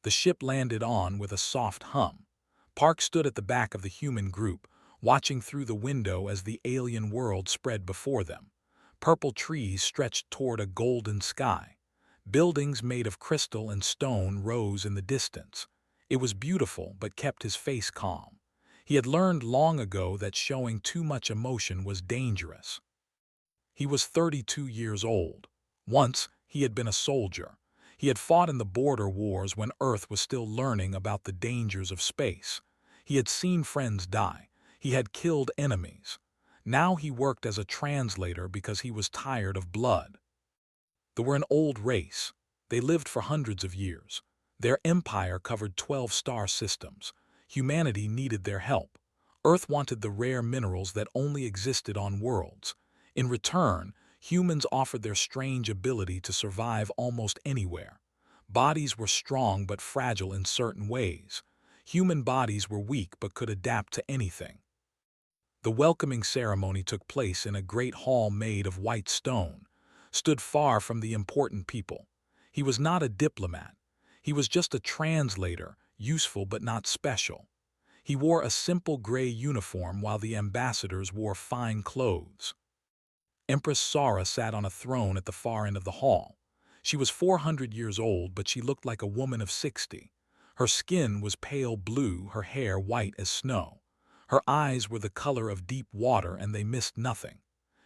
The ship landed on with a soft hum. Park stood at the back of the human group, watching through the window as the alien world spread before them. Purple trees stretched toward a golden sky. Buildings made of crystal and stone rose in the distance. It was beautiful, but kept his face calm. He had learned long ago that showing too much emotion was dangerous. He was 32 years old. Once, he had been a soldier. He had fought in the border wars when Earth was still learning about the dangers of space. He had seen friends die. He had killed enemies. Now he worked as a translator because he was tired of blood. They were an old race. They lived for hundreds of years. Their empire covered 12 star systems. Humanity needed their help. Earth wanted the rare minerals that only existed on worlds. In return, humans offered their strange ability to survive almost anywhere. Bodies were strong but fragile in certain ways. Human bodies were weak but could adapt to anything. The welcoming ceremony took place in a great hall made of white stone, stood far from the important people. He was not a diplomat. He was just a translator, useful but not special. He wore a simple gray uniform while the ambassadors wore fine clothes. Empress Sara sat on a throne at the far end of the hall. She was 400 years old, but she looked like a woman of 60. Her skin was pale blue, her hair white as snow. Her eyes were the color of deep water, and they missed nothing.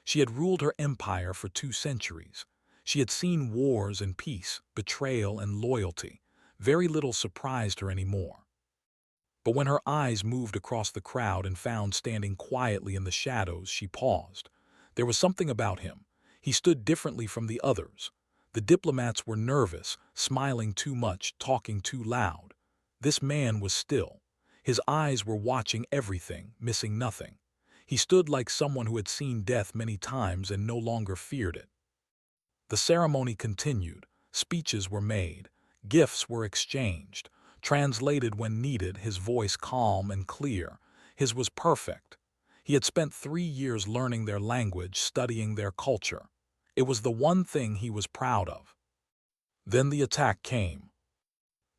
She had ruled her empire for 2 centuries. She had seen wars and peace, betrayal and loyalty. Very little surprised her anymore. But when her eyes moved across the crowd and found standing quietly in the shadows, she paused. There was something about him. He stood differently from the others. The diplomats were nervous, smiling too much, talking too loud. This man was still. His eyes were watching everything, missing nothing. He stood like someone who had seen death many times and no longer feared it. The ceremony continued. Speeches were made. Gifts were exchanged. Translated when needed, his voice calm and clear. His was perfect. He had spent 3 years learning their language, studying their culture. It was the one thing he was proud of. Then the attack came.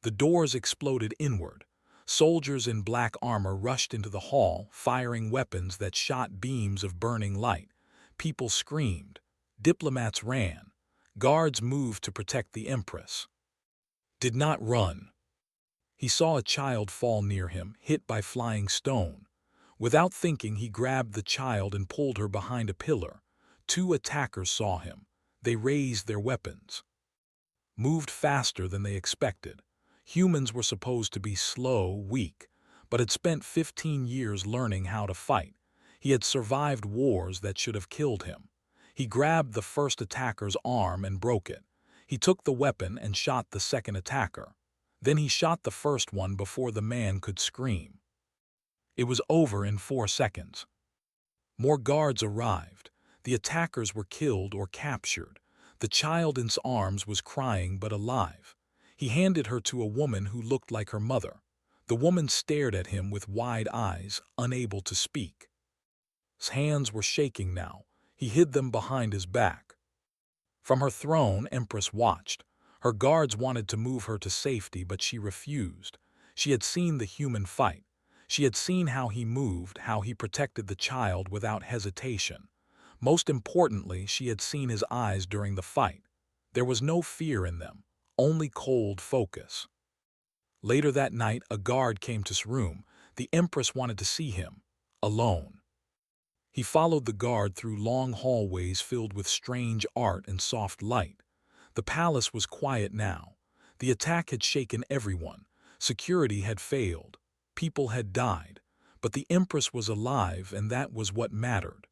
The doors exploded inward. Soldiers in black armor rushed into the hall, firing weapons that shot beams of burning light. People screamed. Diplomats ran. Guards moved to protect the Empress. Did not run. He saw a child fall near him, hit by flying stone. Without thinking, he grabbed the child and pulled her behind a pillar. 2 attackers saw him. They raised their weapons. Moved faster than they expected. Humans were supposed to be slow, weak, but had spent 15 years learning how to fight. He had survived wars that should have killed him. He grabbed the first attacker's arm and broke it. He took the weapon and shot the second attacker. Then he shot the first one before the man could scream. It was over in 4 seconds. More guards arrived. The attackers were killed or captured. The child in his arms was crying but alive. He handed her to a woman who looked like her mother. The woman stared at him with wide eyes, unable to speak. His hands were shaking now. He hid them behind his back. From her throne, Empress watched. Her guards wanted to move her to safety, but she refused. She had seen the human fight. She had seen how he moved, how he protected the child without hesitation. Most importantly, she had seen his eyes during the fight. There was no fear in them, only cold focus. Later that night, a guard came to his room. The Empress wanted to see him, alone. He followed the guard through long hallways filled with strange art and soft light. The palace was quiet now. The attack had shaken everyone. Security had failed. People had died. But the Empress was alive, and that was what mattered.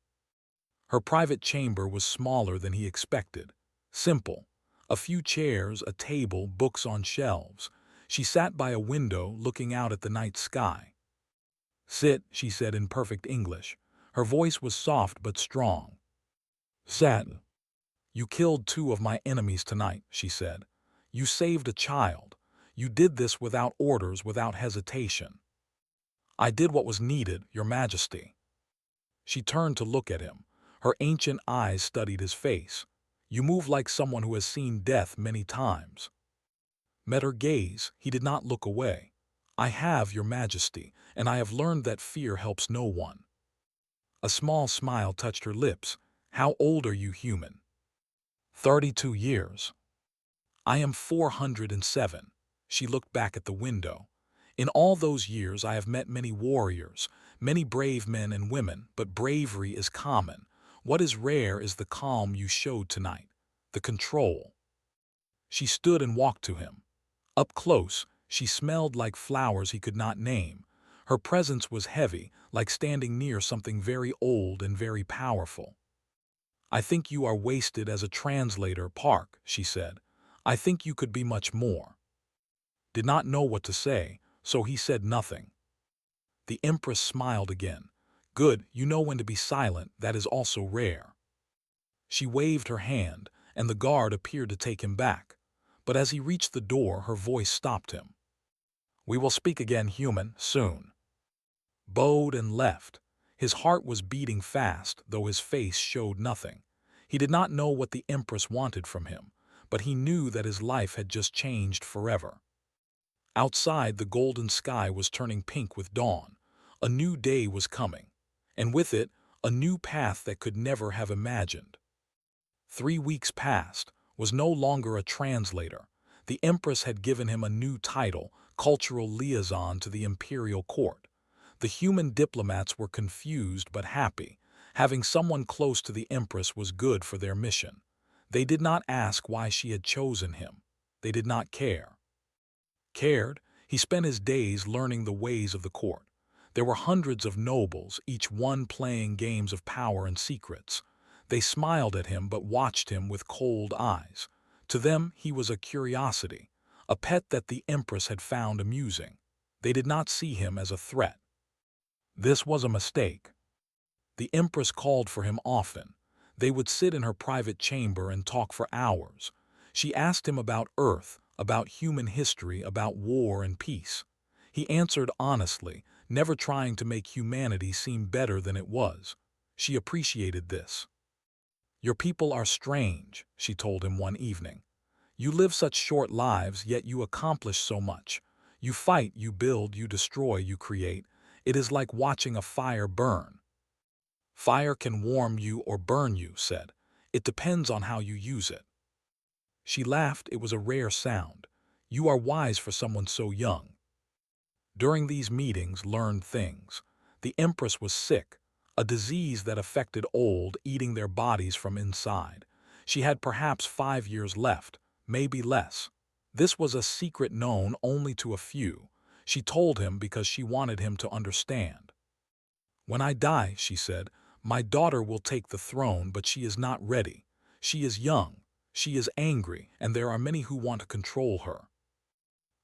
Her private chamber was smaller than he expected. Simple. A few chairs, a table, books on shelves. She sat by a window, looking out at the night sky. "Sit," she said in perfect English. Her voice was soft but strong. "Sat. You killed 2 of my enemies tonight," she said. "You saved a child. You did this without orders, without hesitation." "I did what was needed, Your Majesty." She turned to look at him. Her ancient eyes studied his face. "You move like someone who has seen death many times." Met her gaze, he did not look away. "I have, your majesty, and I have learned that fear helps no one." A small smile touched her lips. "How old are you, human?" 32 years. "I am 407. She looked back at the window. "In all those years I have met many warriors, many brave men and women, but bravery is common. What is rare is the calm you showed tonight, the control." She stood and walked to him. Up close, she smelled like flowers he could not name. Her presence was heavy, like standing near something very old and very powerful. "I think you are wasted as a translator, Park," she said. "I think you could be much more." Did not know what to say, so he said nothing. The Empress smiled again. "Good, you know when to be silent, that is also rare." She waved her hand, and the guard appeared to take him back. But as he reached the door, her voice stopped him. "We will speak again, human, soon." Bowed and left. His heart was beating fast, though his face showed nothing. He did not know what the Empress wanted from him, but he knew that his life had just changed forever. Outside, the golden sky was turning pink with dawn. A new day was coming, and with it, a new path that could never have imagined. 3 weeks passed, was no longer a translator. The Empress had given him a new title, cultural liaison to the imperial court. The human diplomats were confused but happy. Having someone close to the Empress was good for their mission. They did not ask why she had chosen him. They did not care. Cared, he spent his days learning the ways of the court. There were hundreds of nobles, each one playing games of power and secrets. They smiled at him but watched him with cold eyes. To them he was a curiosity, a pet that the Empress had found amusing. They did not see him as a threat. This was a mistake. The Empress called for him often. They would sit in her private chamber and talk for hours. She asked him about Earth, about human history, about war and peace. He answered honestly, never trying to make humanity seem better than it was. She appreciated this. "Your people are strange," she told him one evening. "You live such short lives, yet you accomplish so much. You fight, you build, you destroy, you create. It is like watching a fire burn." "Fire can warm you or burn you," said. "It depends on how you use it." She laughed. It was a rare sound. "You are wise for someone so young." During these meetings, learned things. The Empress was sick, a disease that affected old, eating their bodies from inside. She had perhaps 5 years left, maybe less. This was a secret known only to a few. She told him because she wanted him to understand. "When I die," she said, "my daughter will take the throne, but she is not ready. She is young, she is angry, and there are many who want to control her."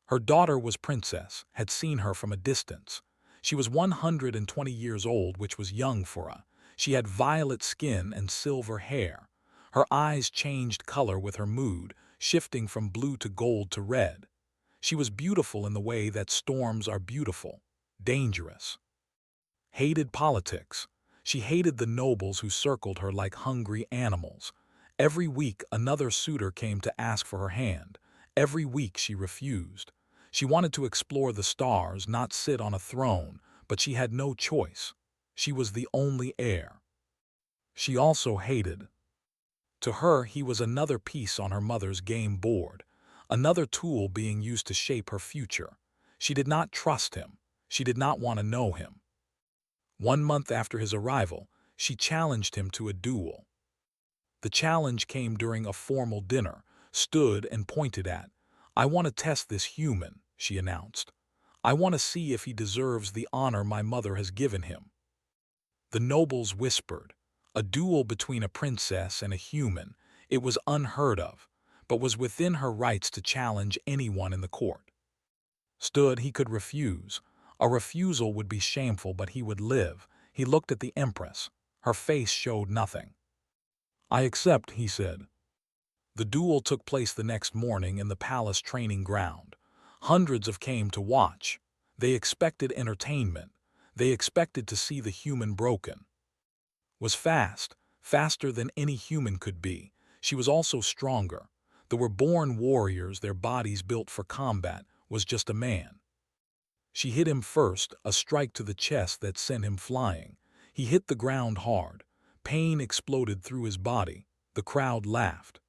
Her daughter was princess, had seen her from a distance. She was 120 years old, which was young for her. She had violet skin and silver hair. Her eyes changed color with her mood, shifting from blue to gold to red. She was beautiful in the way that storms are beautiful, dangerous. Hated politics. She hated the nobles who circled her like hungry animals. Every week another suitor came to ask for her hand. Every week she refused. She wanted to explore the stars, not sit on a throne, but she had no choice. She was the only heir. She also hated. To her, he was another piece on her mother's game board, another tool being used to shape her future. She did not trust him. She did not want to know him. 1 month after his arrival, she challenged him to a duel. The challenge came during a formal dinner, stood and pointed at. "I want to test this human," she announced. "I want to see if he deserves the honor my mother has given him." The nobles whispered. A duel between a princess and a human. It was unheard of, but was within her rights to challenge anyone in the court. Stood, he could refuse. A refusal would be shameful, but he would live. He looked at the Empress. Her face showed nothing. "I accept," he said. The duel took place the next morning in the palace training ground. Hundreds came to watch. They expected entertainment. They expected to see the human broken. Was fast, faster than any human could be. She was also stronger. They were born warriors, their bodies built for combat, was just a man. She hit him first, a strike to the chest that sent him flying. He hit the ground hard. Pain exploded through his body. The crowd laughed.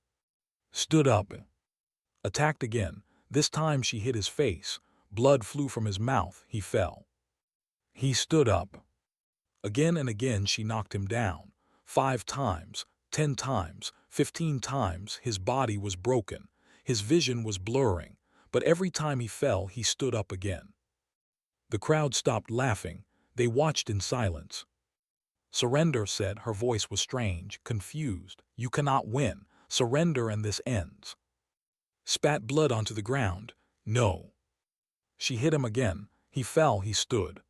Stood up. Attacked again. This time she hit his face. Blood flew from his mouth. He fell. He stood up. Again and again she knocked him down. 5 times, 10 times, 15 times his body was broken. His vision was blurring, but every time he fell he stood up again. The crowd stopped laughing. They watched in silence. Surrender, said. Her voice was strange, confused. You cannot win. Surrender and this ends. Spat blood onto the ground. No. She hit him again. He fell, he stood.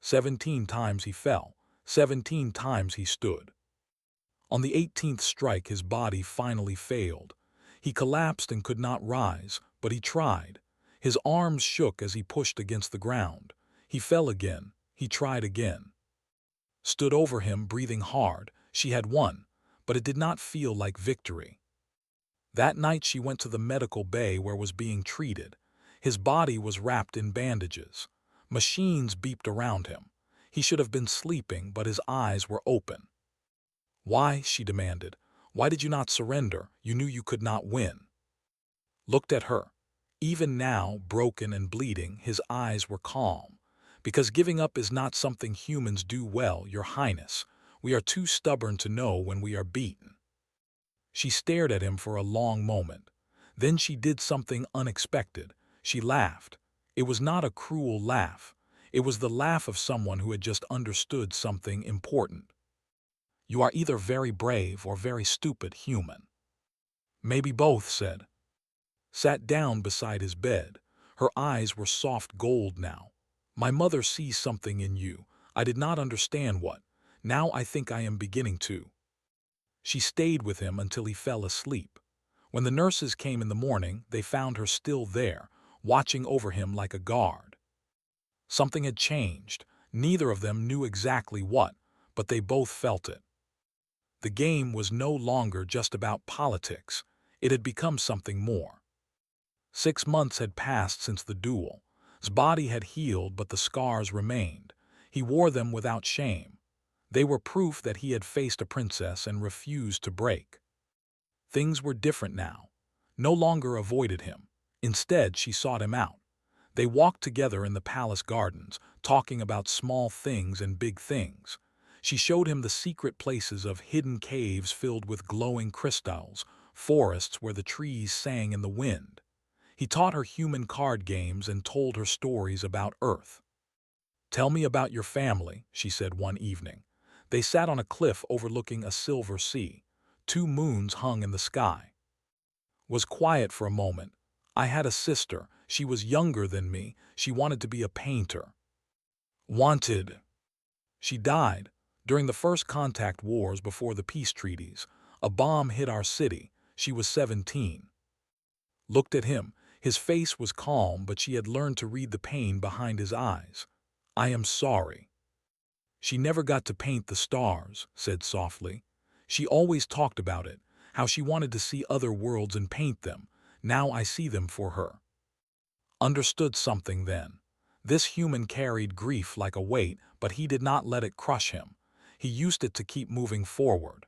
17 times he fell. 17 times he stood. On the 18th strike his body finally failed. He collapsed and could not rise, but he tried. His arms shook as he pushed against the ground. He fell again. He tried again. Stood over him, breathing hard. She had won, but it did not feel like victory. That night she went to the medical bay where was being treated. His body was wrapped in bandages. Machines beeped around him. He should have been sleeping, but his eyes were open. Why, she demanded. Why did you not surrender? You knew you could not win. Looked at her. Even now, broken and bleeding, his eyes were calm. Because giving up is not something humans do well, Your Highness. We are too stubborn to know when we are beaten. She stared at him for a long moment. Then she did something unexpected. She laughed. It was not a cruel laugh. It was the laugh of someone who had just understood something important. You are either very brave or very stupid, human. Maybe both, said. Sat down beside his bed. Her eyes were soft gold now. My mother sees something in you. I did not understand what. Now I think I am beginning to. She stayed with him until he fell asleep. When the nurses came in the morning, they found her still there, watching over him like a guard. Something had changed. Neither of them knew exactly what, but they both felt it. The game was no longer just about politics. It had become something more. 6 months had passed since the duel. His body had healed, but the scars remained. He wore them without shame. They were proof that he had faced a princess and refused to break. Things were different now. No longer avoided him. Instead, she sought him out. They walked together in the palace gardens, talking about small things and big things. She showed him the secret places of hidden caves filled with glowing crystals, forests where the trees sang in the wind. He taught her human card games and told her stories about Earth. Tell me about your family, she said one evening. They sat on a cliff overlooking a silver sea. 2 moons hung in the sky. Was quiet for a moment. I had a sister. She was younger than me. She wanted to be a painter. Wanted. She died. During the first contact wars before the peace treaties, a bomb hit our city. She was 17. Looked at him. His face was calm, but she had learned to read the pain behind his eyes. I am sorry. She never got to paint the stars, said softly. She always talked about it, how she wanted to see other worlds and paint them. Now I see them for her. Understood something then. This human carried grief like a weight, but he did not let it crush him. He used it to keep moving forward.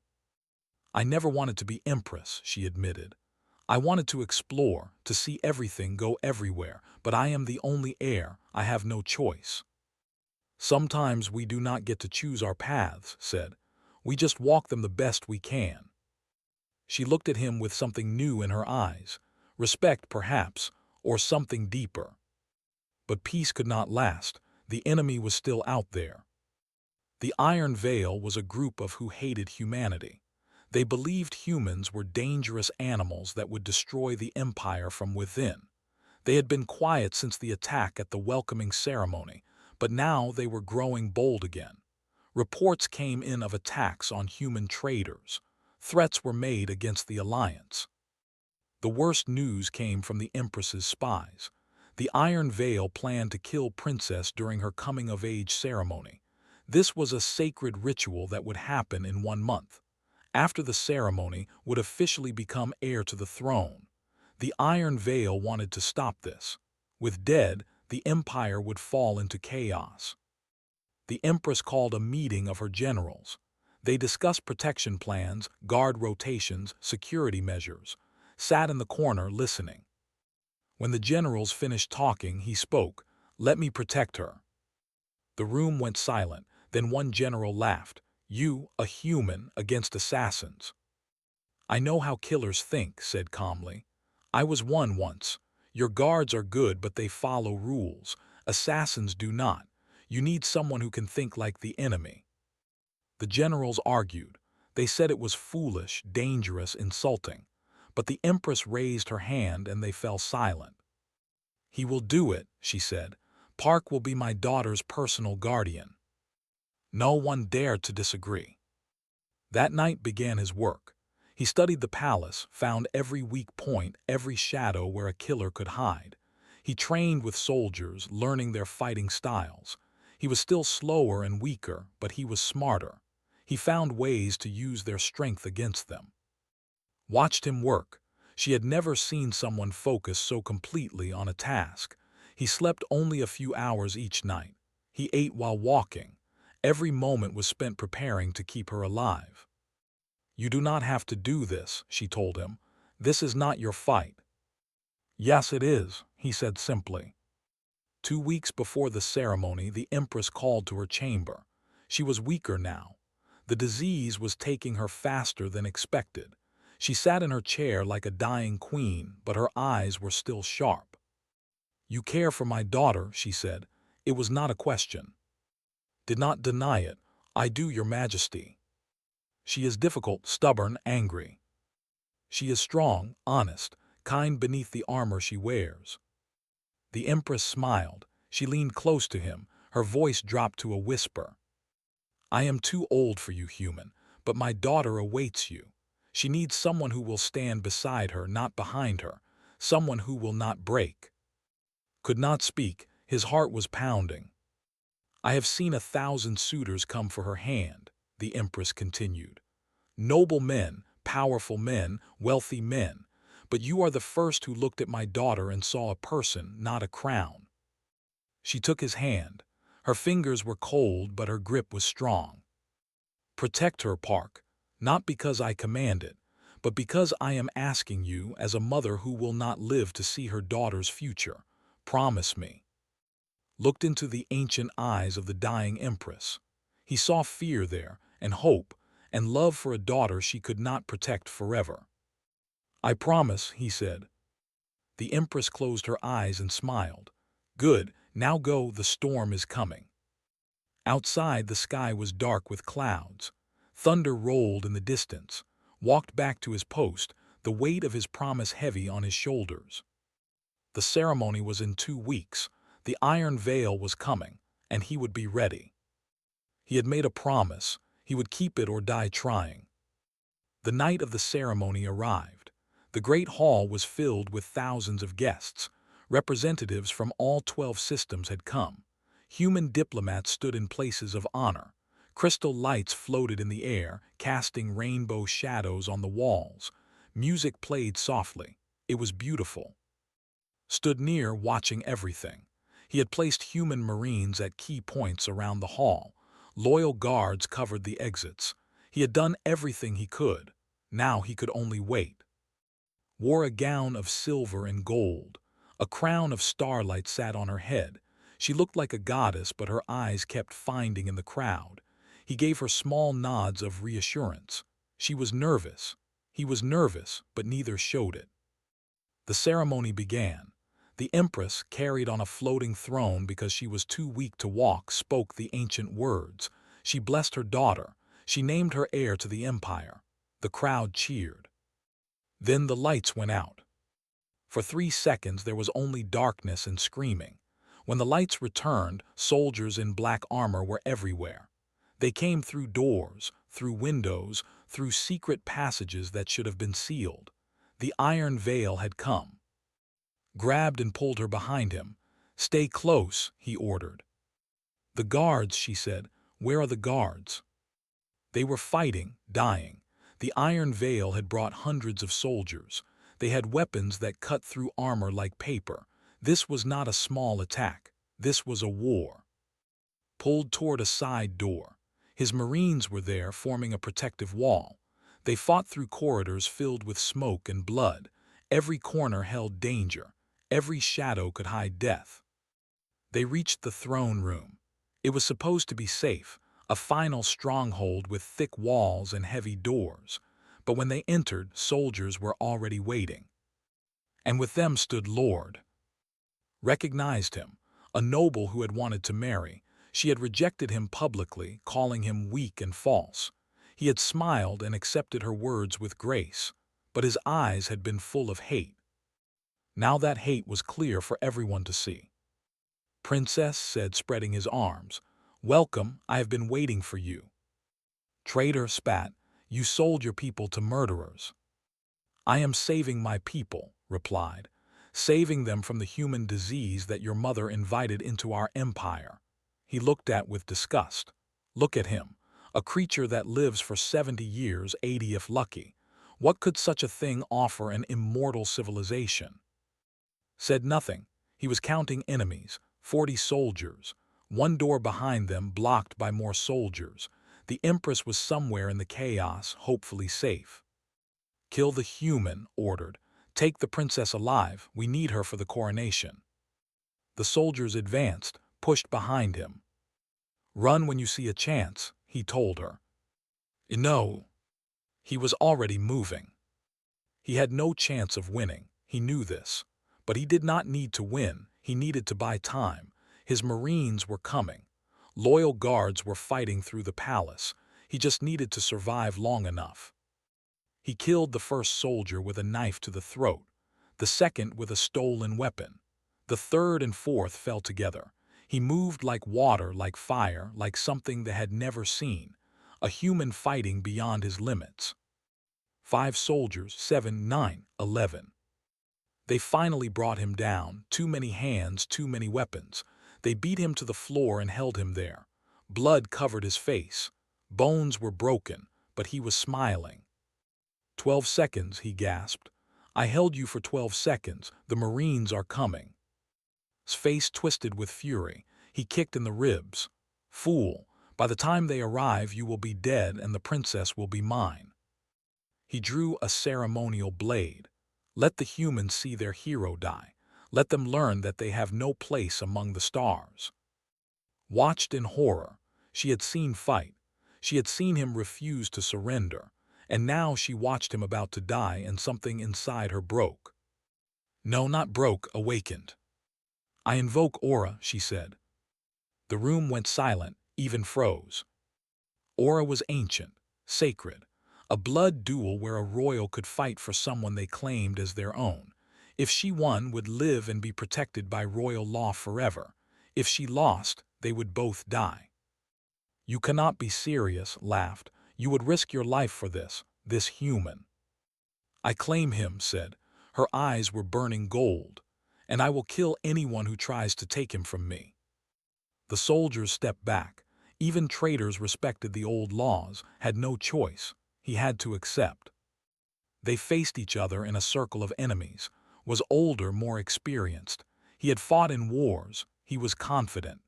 I never wanted to be empress, she admitted. I wanted to explore, to see everything, go everywhere, but I am the only heir. I have no choice. Sometimes we do not get to choose our paths, said. We just walk them the best we can. She looked at him with something new in her eyes. Respect, perhaps, or something deeper. But peace could not last. The enemy was still out there. The Iron Veil was a group of who hated humanity. They believed humans were dangerous animals that would destroy the empire from within. They had been quiet since the attack at the welcoming ceremony, but now they were growing bold again. Reports came in of attacks on human traders. Threats were made against the alliance. The worst news came from the Empress's spies. The Iron Veil planned to kill Princess during her coming-of-age ceremony. This was a sacred ritual that would happen in 1 month. After the ceremony, would officially become heir to the throne. The Iron Veil wanted to stop this. With dead, the empire would fall into chaos. The Empress called a meeting of her generals. They discussed protection plans, guard rotations, security measures, sat in the corner listening. When the generals finished talking, he spoke, "Let me protect her." The room went silent, then one general laughed. "You, a human, against assassins." "I know how killers think," said calmly. "I was one once. Your guards are good, but they follow rules. Assassins do not. You need someone who can think like the enemy." The generals argued. They said it was foolish, dangerous, insulting. But the Empress raised her hand and they fell silent. "He will do it," she said. "Park will be my daughter's personal guardian." No one dared to disagree. That night began his work. He studied the palace, found every weak point, every shadow where a killer could hide. He trained with soldiers, learning their fighting styles. He was still slower and weaker, but he was smarter. He found ways to use their strength against them. Watched him work. She had never seen someone focus so completely on a task. He slept only a few hours each night. He ate while walking. Every moment was spent preparing to keep her alive. "You do not have to do this," she told him. "This is not your fight." "Yes, it is," he said simply. 2 weeks before the ceremony, the Empress called to her chamber. She was weaker now. The disease was taking her faster than expected. She sat in her chair like a dying queen, but her eyes were still sharp. "You care for my daughter," she said. "It was not a question." "Did not deny it. I do, Your Majesty." "She is difficult, stubborn, angry. She is strong, honest, kind beneath the armor she wears." The Empress smiled. She leaned close to him. Her voice dropped to a whisper. "I am too old for you, human, but my daughter awaits you. She needs someone who will stand beside her, not behind her, someone who will not break." Could not speak. His heart was pounding. "I have seen 1,000 suitors come for her hand," the Empress continued. "Noble men, powerful men, wealthy men. But you are the first who looked at my daughter and saw a person, not a crown." She took his hand. Her fingers were cold, but her grip was strong. "Protect her, Park, not because I command it, but because I am asking you as a mother who will not live to see her daughter's future. Promise me." Looked into the ancient eyes of the dying Empress. He saw fear there, and hope, and love for a daughter she could not protect forever. "I promise," he said. The Empress closed her eyes and smiled. "Good, now go, the storm is coming." Outside, the sky was dark with clouds. Thunder rolled in the distance. Walked back to his post, the weight of his promise heavy on his shoulders. The ceremony was in 2 weeks. The Iron Veil was coming, and he would be ready. He had made a promise. He would keep it or die trying. The night of the ceremony arrived. The great hall was filled with thousands of guests. Representatives from all 12 systems had come. Human diplomats stood in places of honor. Crystal lights floated in the air, casting rainbow shadows on the walls. Music played softly. It was beautiful. Stood near, watching everything. He had placed human marines at key points around the hall. Loyal guards covered the exits. He had done everything he could. Now he could only wait. Wore a gown of silver and gold. A crown of starlight sat on her head. She looked like a goddess, but her eyes kept finding in the crowd. He gave her small nods of reassurance. She was nervous. He was nervous, but neither showed it. The ceremony began. The Empress, carried on a floating throne because she was too weak to walk, spoke the ancient words. She blessed her daughter. She named her heir to the empire. The crowd cheered. Then the lights went out. For 3 seconds there was only darkness and screaming. When the lights returned, soldiers in black armor were everywhere. They came through doors, through windows, through secret passages that should have been sealed. The Iron Veil had come. Grabbed and pulled her behind him. "Stay close," he ordered. "The guards," she said. "Where are the guards?" They were fighting, dying. The Iron Veil had brought hundreds of soldiers. They had weapons that cut through armor like paper. This was not a small attack. This was a war. Pulled toward a side door. His Marines were there, forming a protective wall. They fought through corridors filled with smoke and blood. Every corner held danger. Every shadow could hide death. They reached the throne room. It was supposed to be safe, a final stronghold with thick walls and heavy doors. But when they entered, soldiers were already waiting. And with them stood Lord. Recognized him, a noble who had wanted to marry. She had rejected him publicly, calling him weak and false. He had smiled and accepted her words with grace, but his eyes had been full of hate. Now that hate was clear for everyone to see. "Princess," said, spreading his arms, "welcome, I have been waiting for you." "Traitor," spat, "you sold your people to murderers." "I am saving my people," replied, "saving them from the human disease that your mother invited into our empire." He looked at with disgust. Look at him, a creature that lives for 70 years, 80 if lucky. What could such a thing offer an immortal civilization? Said nothing. He was counting enemies, 40 soldiers. One door behind them blocked by more soldiers. The Empress was somewhere in the chaos, hopefully safe. "Kill the human," ordered. "Take the princess alive. We need her for the coronation." The soldiers advanced, pushed behind him. "Run when you see a chance," he told her. No. He was already moving. He had no chance of winning. He knew this. But he did not need to win. He needed to buy time. His Marines were coming. Loyal guards were fighting through the palace. He just needed to survive long enough. He killed the first soldier with a knife to the throat, the second with a stolen weapon. The third and fourth fell together. He moved like water, like fire, like something they had never seen, a human fighting beyond his limits. 5 soldiers, 7, 9, 11. They finally brought him down. Too many hands, too many weapons. They beat him to the floor and held him there. Blood covered his face. Bones were broken, but he was smiling. 12 seconds, he gasped. "I held you for 12 seconds. The Marines are coming." His face twisted with fury. He kicked in the ribs. "Fool, by the time they arrive you will be dead and the princess will be mine." He drew a ceremonial blade. Let the humans see their hero die. Let them learn that they have no place among the stars. Watched in horror. She had seen fight. She had seen him refuse to surrender. And now she watched him about to die and something inside her broke. No, not broke, awakened. "I invoke Aura," she said. The room went silent, even froze. Aura was ancient, sacred. A blood duel where a royal could fight for someone they claimed as their own. If she won, would live and be protected by royal law forever. If she lost, they would both die. "You cannot be serious," laughed. "You would risk your life for this human." "I claim him," said. Her eyes were burning gold. "And I will kill anyone who tries to take him from me." The soldiers stepped back. Even traitors respected the old laws, had no choice. He had to accept. They faced each other in a circle of enemies. Was older, more experienced. He had fought in wars. He was confident.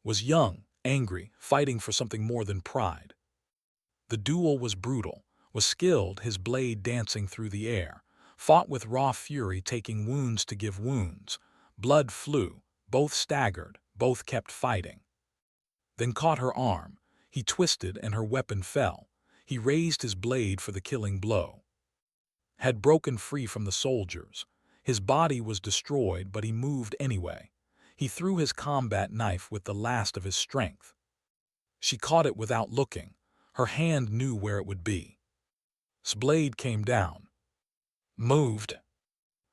Was young, angry, fighting for something more than pride. The duel was brutal, was skilled, his blade dancing through the air. Fought with raw fury, taking wounds to give wounds. Blood flew. Both staggered. Both kept fighting. Then caught her arm. He twisted and her weapon fell. He raised his blade for the killing blow. Had broken free from the soldiers. His body was destroyed, but he moved anyway. He threw his combat knife with the last of his strength. She caught it without looking. Her hand knew where it would be. His blade came down. Moved.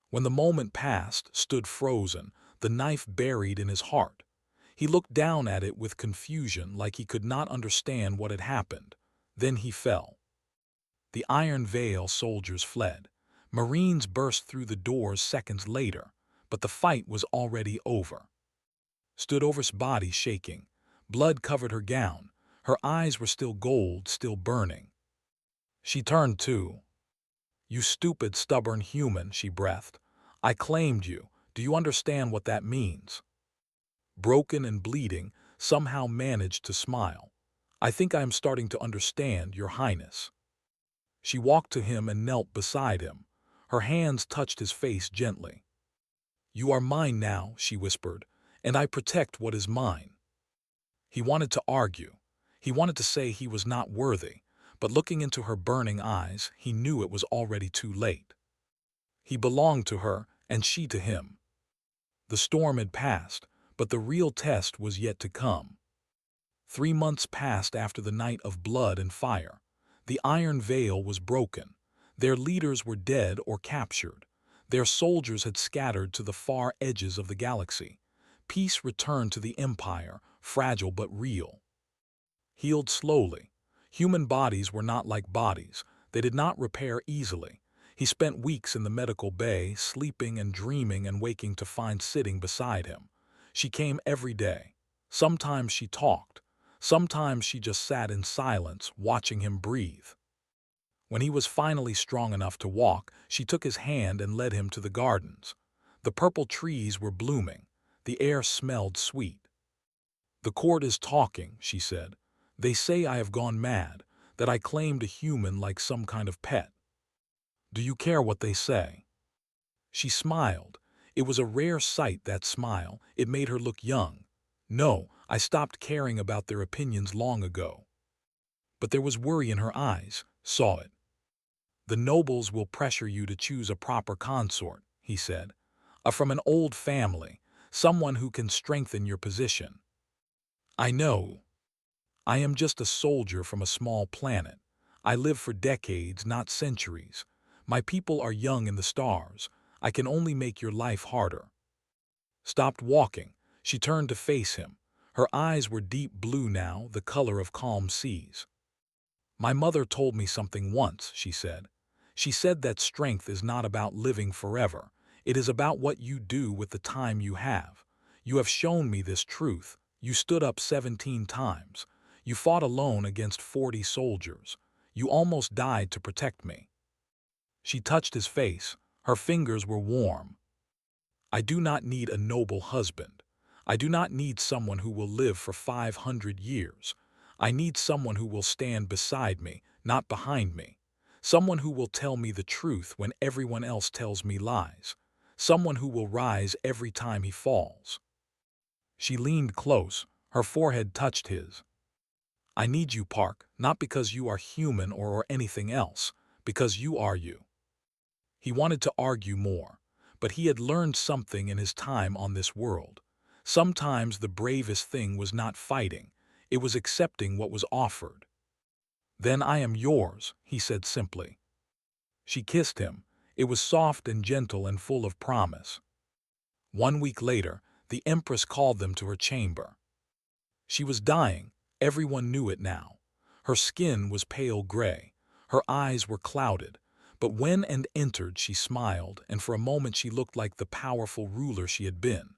When the moment passed, stood frozen, the knife buried in his heart. He looked down at it with confusion, like he could not understand what had happened. Then he fell. The Iron Veil soldiers fled. Marines burst through the doors seconds later, but the fight was already over. Stood over his body shaking. Blood covered her gown. Her eyes were still gold, still burning. She turned too. You stupid, stubborn human, she breathed. I claimed you. Do you understand what that means? Broken and bleeding, somehow managed to smile. I think I am starting to understand, Your Highness. She walked to him and knelt beside him. Her hands touched his face gently. You are mine now, she whispered, and I protect what is mine. He wanted to argue. He wanted to say he was not worthy, but looking into her burning eyes, he knew it was already too late. He belonged to her, and she to him. The storm had passed, but the real test was yet to come. 3 months passed after the night of blood and fire. The Iron Veil was broken. Their leaders were dead or captured. Their soldiers had scattered to the far edges of the galaxy. Peace returned to the Empire, fragile but real. Healed slowly. Human bodies were not like bodies. They did not repair easily. He spent weeks in the medical bay, sleeping and dreaming and waking to find sitting beside him. She came every day. Sometimes she talked. Sometimes she just sat in silence, watching him breathe. When he was finally strong enough to walk, she took his hand and led him to the gardens. The purple trees were blooming. The air smelled sweet. The court is talking, she said. They say I have gone mad, that I claimed a human like some kind of pet. Do you care what they say? She smiled. It was a rare sight, that smile. It made her look young. No, I stopped caring about their opinions long ago. But there was worry in her eyes, saw it. The nobles will pressure you to choose a proper consort, he said. From an old family, someone who can strengthen your position. I know. I am just a soldier from a small planet. I live for decades, not centuries. My people are young in the stars. I can only make your life harder. Stopped walking. She turned to face him. Her eyes were deep blue now, the color of calm seas. My mother told me something once, she said. She said that strength is not about living forever. It is about what you do with the time you have. You have shown me this truth. You stood up 17 times. You fought alone against 40 soldiers. You almost died to protect me. She touched his face. Her fingers were warm. I do not need a noble husband. I do not need someone who will live for 500 years. I need someone who will stand beside me, not behind me. Someone who will tell me the truth when everyone else tells me lies. Someone who will rise every time he falls. She leaned close. Her forehead touched his. I need you, Park, not because you are human or anything else, because you are you. He wanted to argue more, but he had learned something in his time on this world. Sometimes the bravest thing was not fighting, it was accepting what was offered. Then I am yours, he said simply. She kissed him. It was soft and gentle and full of promise. 1 week later, the Empress called them to her chamber. She was dying. Everyone knew it now. Her skin was pale gray. Her eyes were clouded. But when and entered, she smiled, and for a moment she looked like the powerful ruler she had been.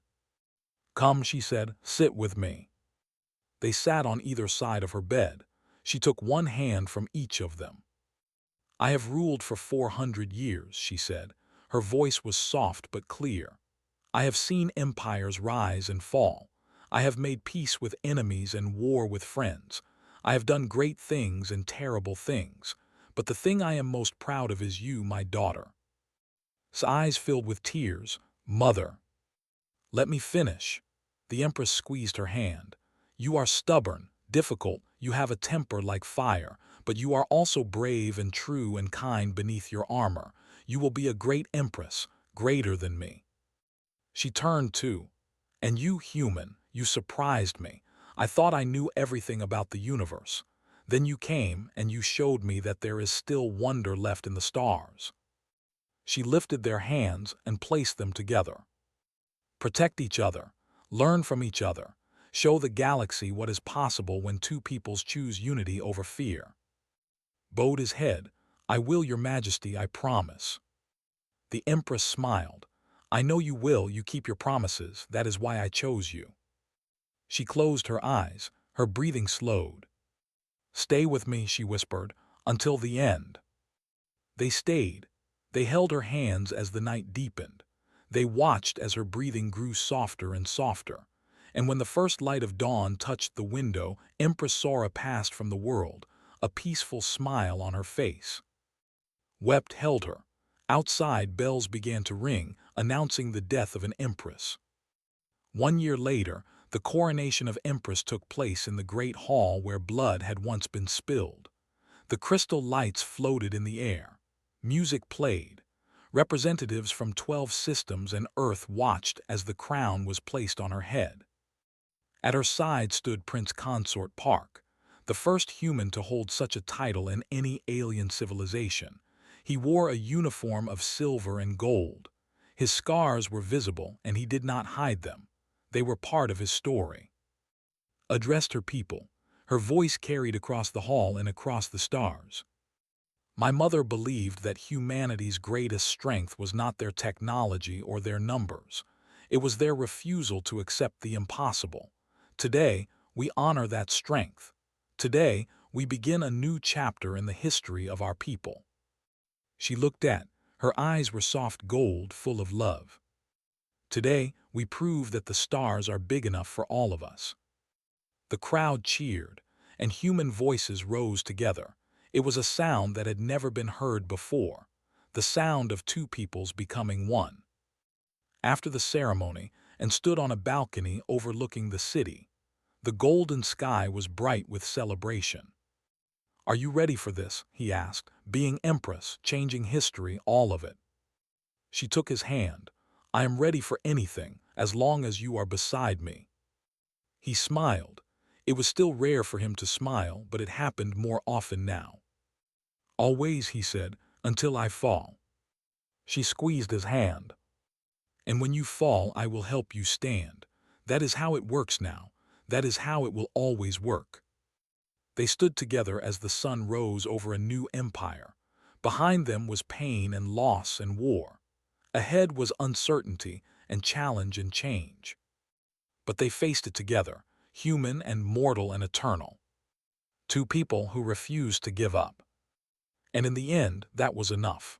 Come, she said, sit with me. They sat on either side of her bed. She took one hand from each of them. I have ruled for 400 years, she said. Her voice was soft but clear. I have seen empires rise and fall. I have made peace with enemies and war with friends. I have done great things and terrible things. But the thing I am most proud of is you, my daughter. His eyes filled with tears. Mother. Let me finish. The Empress squeezed her hand. You are stubborn, difficult, you have a temper like fire, but you are also brave and true and kind beneath your armor. You will be a great Empress, greater than me. She turned too. And you, human, you surprised me. I thought I knew everything about the universe. Then you came and you showed me that there is still wonder left in the stars. She lifted their hands and placed them together. Protect each other. Learn from each other. Show the galaxy what is possible when two peoples choose unity over fear. Bowed his head. I will, Your Majesty, I promise. The Empress smiled. I know you will, you keep your promises, that is why I chose you. She closed her eyes, her breathing slowed. Stay with me, she whispered. until the end. They stayed. They held her hands as the night deepened. They watched as her breathing grew softer and softer. And when the first light of dawn touched the window, Empress Sora passed from the world, a peaceful smile on her face. Wept held her. Outside, bells began to ring, announcing the death of an empress. 1 year later, the coronation of Empress took place in the great hall where blood had once been spilled. The crystal lights floated in the air. Music played. Representatives from 12 systems and Earth watched as the crown was placed on her head. At her side stood Prince Consort Park, the first human to hold such a title in any alien civilization. He wore a uniform of silver and gold. His scars were visible, and he did not hide them. They were part of his story. Addressed her people. Her voice carried across the hall and across the stars. My mother believed that humanity's greatest strength was not their technology or their numbers. It was their refusal to accept the impossible. Today, we honor that strength. Today, we begin a new chapter in the history of our people. She looked at. Her eyes were soft gold, full of love. Today, we prove that the stars are big enough for all of us. The crowd cheered, and human voices rose together. It was a sound that had never been heard before, the sound of two peoples becoming one. After the ceremony, and stood on a balcony overlooking the city. The golden sky was bright with celebration. "Are you ready for this?" he asked. "Being empress, changing history, all of it." She took his hand. "I am ready for anything, as long as you are beside me." He smiled. It was still rare for him to smile, but it happened more often now. "Always," he said, "until I fall." She squeezed his hand. "And when you fall, I will help you stand. That is how it works now. That is how it will always work." They stood together as the sun rose over a new empire. Behind them was pain and loss and war. Ahead was uncertainty and challenge and change. But they faced it together, human and mortal and eternal. Two people who refused to give up. And in the end, that was enough.